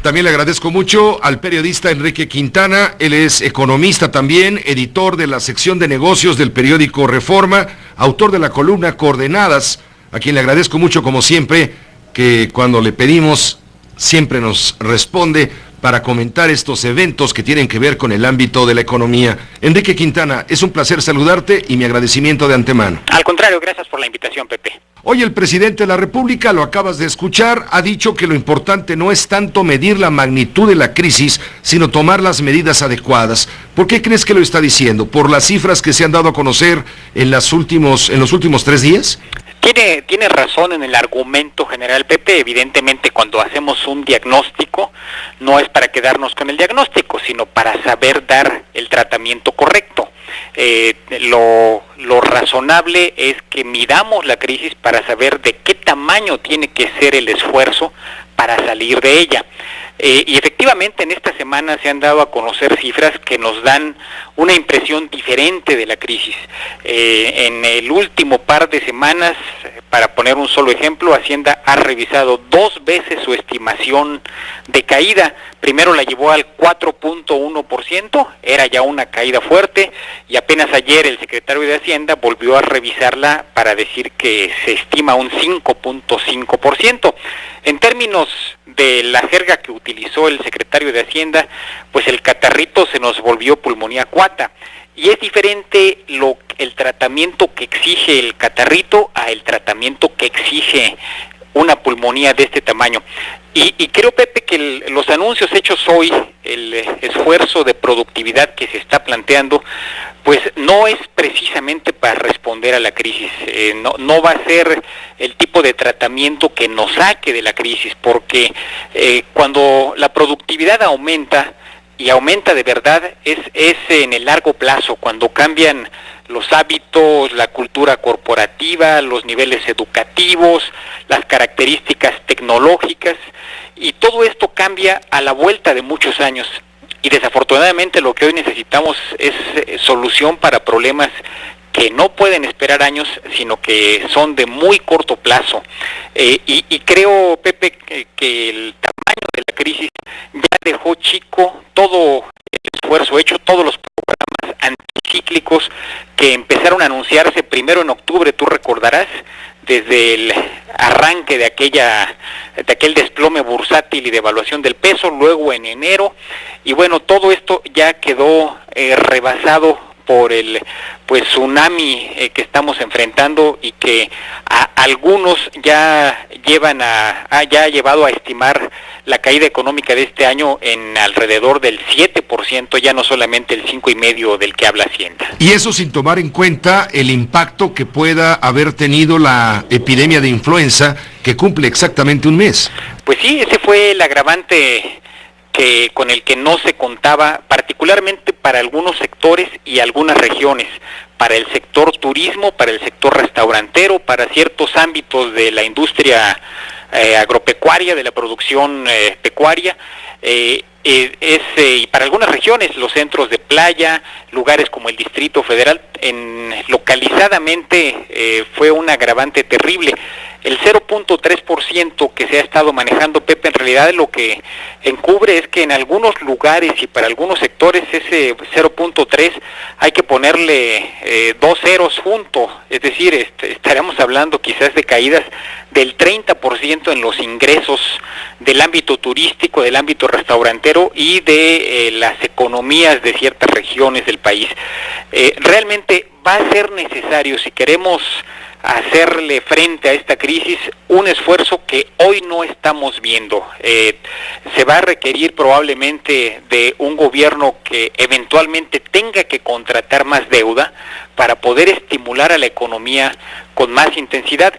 También le agradezco mucho al periodista Enrique Quintana. Él es economista también, editor de la sección de negocios del periódico Reforma, autor de la columna Coordenadas, a quien le agradezco mucho, como siempre, que cuando le pedimos siempre nos responde para comentar estos eventos que tienen que ver con el ámbito de la economía. Enrique Quintana, es un placer saludarte y mi agradecimiento de antemano. Al contrario, gracias por la invitación, Pepe. Hoy el presidente de la República, lo acabas de escuchar, ha dicho que lo importante no es tanto medir la magnitud de la crisis, sino tomar las medidas adecuadas. ¿Por qué crees que lo está diciendo? ¿Por las cifras que se han dado a conocer en los últimos 3 días? Tiene razón en el argumento general, Pepe. Evidentemente, cuando hacemos un diagnóstico, no es para quedarnos con el diagnóstico, sino para saber dar el tratamiento correcto. Lo razonable es que midamos la crisis para saber de qué tamaño tiene que ser el esfuerzo para salir de ella. Y efectivamente en esta semana se han dado a conocer cifras que nos dan una impresión diferente de la crisis. En el último par de semanas, para poner un solo ejemplo, Hacienda ha revisado 2 veces su estimación de caída. Primero la llevó al 4.1%, era ya una caída fuerte, y apenas ayer el secretario de Hacienda volvió a revisarla para decir que se estima un 5.5%. En términos de la jerga que utilizó el secretario de Hacienda, pues el catarrito se nos volvió pulmonía acuata, y es diferente el tratamiento que exige el catarrito a el tratamiento que exige una pulmonía de este tamaño. Y creo, Pepe, que los anuncios hechos hoy, el esfuerzo de productividad que se está planteando, pues no es precisamente para responder a la crisis. No va a ser el tipo de tratamiento que nos saque de la crisis, porque cuando la productividad aumenta, y aumenta de verdad, es en el largo plazo, cuando cambian los hábitos, la cultura corporativa, los niveles educativos, las características tecnológicas, y todo esto cambia a la vuelta de muchos años. Y desafortunadamente lo que hoy necesitamos es solución para problemas que no pueden esperar años, sino que son de muy corto plazo. Y creo, Pepe, que el tamaño de la crisis ya dejó chico todo el esfuerzo hecho, todos los programas anticíclicos que empezaron a anunciarse primero en octubre, tú recordarás, desde el arranque de aquel desplome bursátil y devaluación del peso, luego en enero, y bueno, todo esto ya quedó rebasado por el tsunami que estamos enfrentando, y que a algunos ya ha llevado a estimar la caída económica de este año en alrededor del 7%, ya no solamente el 5,5% del que habla Hacienda. Y eso sin tomar en cuenta el impacto que pueda haber tenido la epidemia de influenza, que cumple exactamente un mes. Pues sí, ese fue el agravante con el que no se contaba, particularmente para algunos sectores y algunas regiones, para el sector turismo, para el sector restaurantero, para ciertos ámbitos de la industria agropecuaria, de la producción pecuaria, y para algunas regiones, los centros de playa, lugares como el Distrito Federal, localizadamente fue un agravante terrible. El 0.3% que se ha estado manejando, Pepe, en realidad lo que encubre es que en algunos lugares y para algunos sectores ese 0.3 hay que ponerle 2 ceros juntos, es decir, estaremos hablando quizás de caídas del 30% en los ingresos del ámbito turístico, del ámbito restaurantero y de las economías de ciertas regiones del país. Realmente va a ser necesario, si queremos hacerle frente a esta crisis, un esfuerzo que hoy no estamos viendo. Se va a requerir probablemente de un gobierno que eventualmente tenga que contratar más deuda para poder estimular a la economía con más intensidad.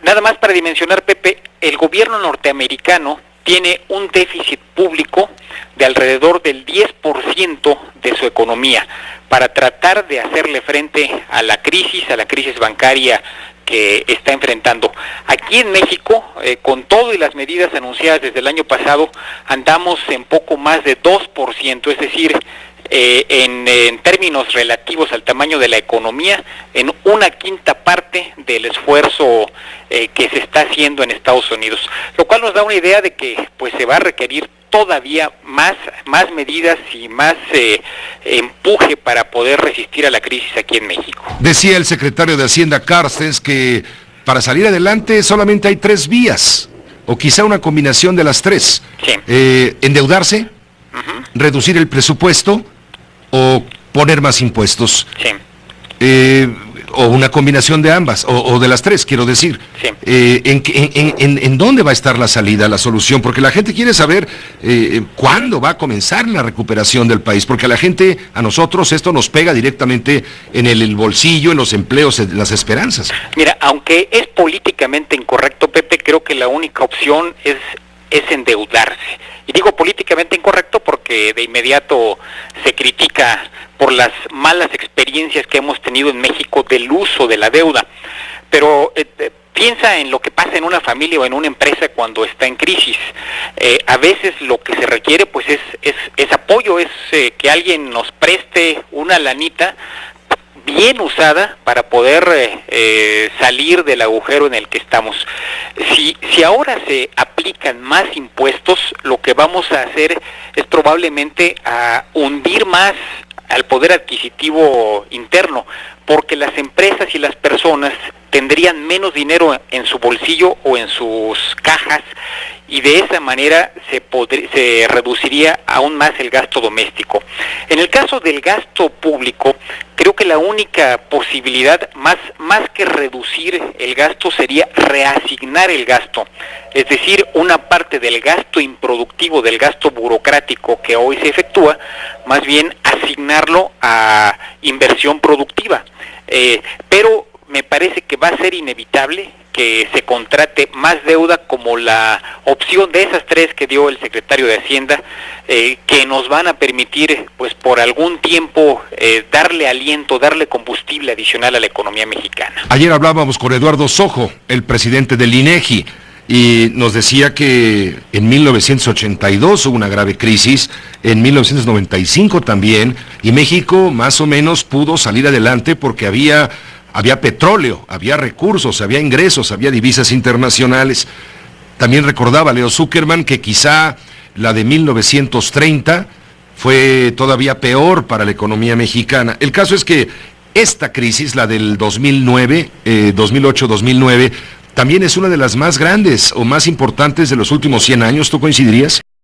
Nada más para dimensionar, Pepe, el gobierno norteamericano tiene un déficit público de alrededor del 10% de su economía para tratar de hacerle frente a la crisis bancaria que está enfrentando. Aquí en México, con todo y las medidas anunciadas desde el año pasado, andamos en poco más de 2%, es decir, en términos relativos al tamaño de la economía, en 1/5 parte del esfuerzo que se está haciendo en Estados Unidos, lo cual nos da una idea de que pues se va a requerir todavía más medidas y más empuje para poder resistir a la crisis aquí en México. Decía el secretario de Hacienda Carstens que para salir adelante solamente hay 3 vías, o quizá una combinación de las 3. Sí. Endeudarse, reducir el presupuesto o poner más impuestos. Sí. O una combinación de ambas, o de las 3, quiero decir. Sí. ¿En dónde va a estar la salida, la solución? Porque la gente quiere saber cuándo va a comenzar la recuperación del país, porque a la gente, a nosotros, esto nos pega directamente en el bolsillo, en los empleos, en las esperanzas. Mira, aunque es políticamente incorrecto, Pepe, creo que la única opción es endeudarse. Y digo políticamente incorrecto porque de inmediato se critica por las malas experiencias que hemos tenido en México del uso de la deuda. Pero piensa en lo que pasa en una familia o en una empresa cuando está en crisis. A veces lo que se requiere pues es apoyo, es que alguien nos preste una lanita bien usada para poder salir del agujero en el que estamos. Si ahora se aplican más impuestos, lo que vamos a hacer es probablemente a hundir más al poder adquisitivo interno, porque las empresas y las personas tendrían menos dinero en su bolsillo o en sus cajas, y de esa manera se reduciría aún más el gasto doméstico. En el caso del gasto público, creo que la única posibilidad, más que reducir el gasto, sería reasignar el gasto. Es decir, una parte del gasto improductivo, del gasto burocrático que hoy se efectúa, más bien asignarlo a inversión productiva. Pero me parece que va a ser inevitable que se contrate más deuda como la opción de esas 3 que dio el secretario de Hacienda, que nos van a permitir, pues por algún tiempo, darle aliento, darle combustible adicional a la economía mexicana. Ayer hablábamos con Eduardo Sojo, el presidente del INEGI, y nos decía que en 1982 hubo una grave crisis, en 1995 también, y México más o menos pudo salir adelante porque había petróleo, había recursos, había ingresos, había divisas internacionales. También recordaba Leo Zuckerman que quizá la de 1930 fue todavía peor para la economía mexicana. El caso es que esta crisis, la del 2009, 2008-2009, también es una de las más grandes o más importantes de los últimos 100 años, ¿tú coincidirías?